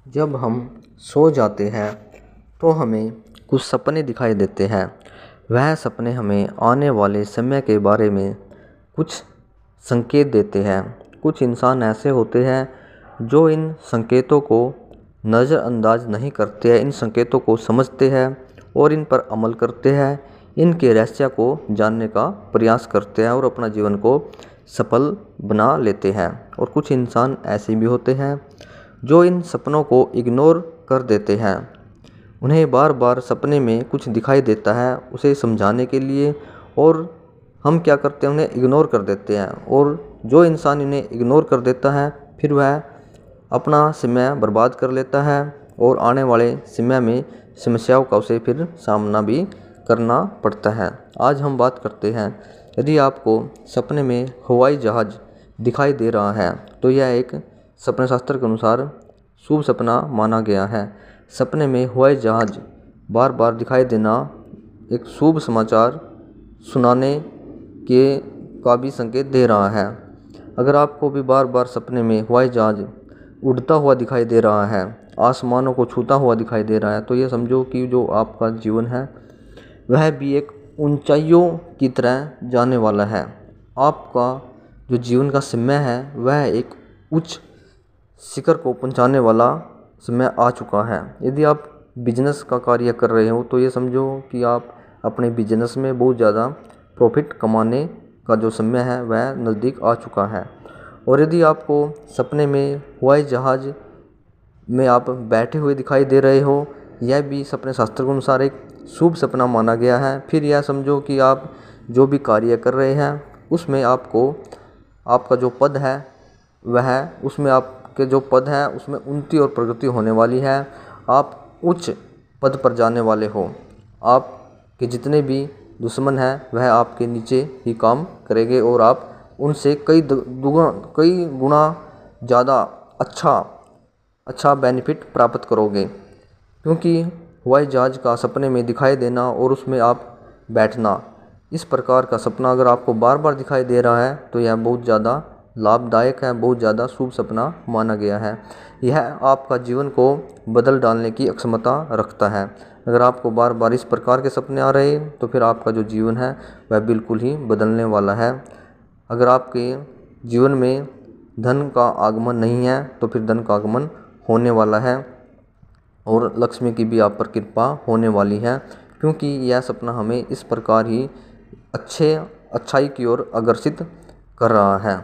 जब हम सो जाते हैं तो हमें कुछ सपने दिखाई देते हैं। वह सपने हमें आने वाले समय के बारे में कुछ संकेत देते हैं। कुछ इंसान ऐसे होते हैं जो इन संकेतों को नज़रअंदाज नहीं करते हैं, इन संकेतों को समझते हैं और इन पर अमल करते हैं, इनके रहस्य को जानने का प्रयास करते हैं और अपना जीवन को सफल बना लेते हैं। और कुछ इंसान ऐसे भी होते हैं जो इन सपनों को इग्नोर कर देते हैं। उन्हें बार बार सपने में कुछ दिखाई देता है उसे समझाने के लिए, और हम क्या करते हैं, उन्हें इग्नोर कर देते हैं। और जो इंसान इन्हें इग्नोर कर देता है फिर वह अपना समय बर्बाद कर लेता है और आने वाले समय में समस्याओं का उसे फिर सामना भी करना पड़ता है। आज हम बात करते हैं, यदि आपको सपने में हवाई जहाज़ दिखाई दे रहा है तो यह एक सपने शास्त्र के अनुसार शुभ सपना माना गया है। सपने में हवाई जहाज़ बार बार दिखाई देना एक शुभ समाचार सुनाने के का भी संकेत दे रहा है। अगर आपको भी बार बार सपने में हवाई जहाज़ उड़ता हुआ दिखाई दे रहा है, आसमानों को छूता हुआ दिखाई दे रहा है, तो ये समझो कि जो आपका जीवन है वह भी एक ऊंचाइयों की तरह जाने वाला है। आपका जो जीवन का समय है वह एक उच्च शिखर को पहुंचाने वाला समय आ चुका है। यदि आप बिजनेस का कार्य कर रहे हो तो ये समझो कि आप अपने बिजनेस में बहुत ज़्यादा प्रॉफिट कमाने का जो समय है वह नज़दीक आ चुका है। और यदि आपको सपने में हवाई जहाज़ में आप बैठे हुए दिखाई दे रहे हो, यह भी सपने शास्त्र के अनुसार एक शुभ सपना माना गया है। फिर यह समझो कि आप जो भी कार्य कर रहे हैं उसमें आपको आपका जो पद है वह उसमें आपके जो पद है उसमें उन्नति और प्रगति होने वाली है। आप उच्च पद पर जाने वाले हो। आपके जितने भी दुश्मन हैं वह आपके नीचे ही काम करेंगे और आप उनसे कई गुना ज़्यादा अच्छा बेनिफिट प्राप्त करोगे। क्योंकि हवाई जहाज़ का सपने में दिखाई देना और उसमें आप बैठना, इस प्रकार का सपना अगर आपको बार बार दिखाई दे रहा है तो यह बहुत ज़्यादा लाभदायक है, बहुत ज़्यादा शुभ सपना माना गया है। यह आपका जीवन को बदल डालने की क्षमता रखता है। अगर आपको बार बार इस प्रकार के सपने आ रहे हैं तो फिर आपका जो जीवन है वह बिल्कुल ही बदलने वाला है। अगर आपके जीवन में धन का आगमन नहीं है तो फिर धन का आगमन होने वाला है और लक्ष्मी की भी आप पर कृपा होने वाली है। क्योंकि यह सपना हमें इस प्रकार ही अच्छाई की ओर अग्रसित कर रहा है।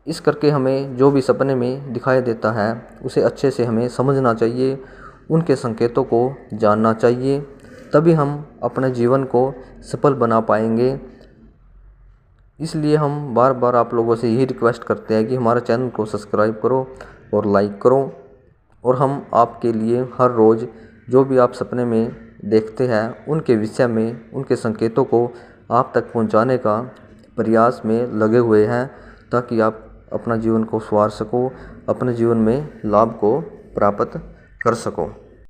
इस करके हमें जो भी सपने में दिखाई देता है उसे अच्छे से हमें समझना चाहिए, उनके संकेतों को जानना चाहिए, तभी हम अपने जीवन को सफल बना पाएंगे। इसलिए हम बार बार आप लोगों से यही रिक्वेस्ट करते हैं कि हमारे चैनल को सब्सक्राइब करो और लाइक करो, और हम आपके लिए हर रोज़ जो भी आप सपने में देखते हैं उनके विषय में, उनके संकेतों को आप तक पहुंचाने का प्रयास में लगे हुए हैं, ताकि आप अपना जीवन को संवार सको, अपने जीवन में लाभ को प्राप्त कर सको।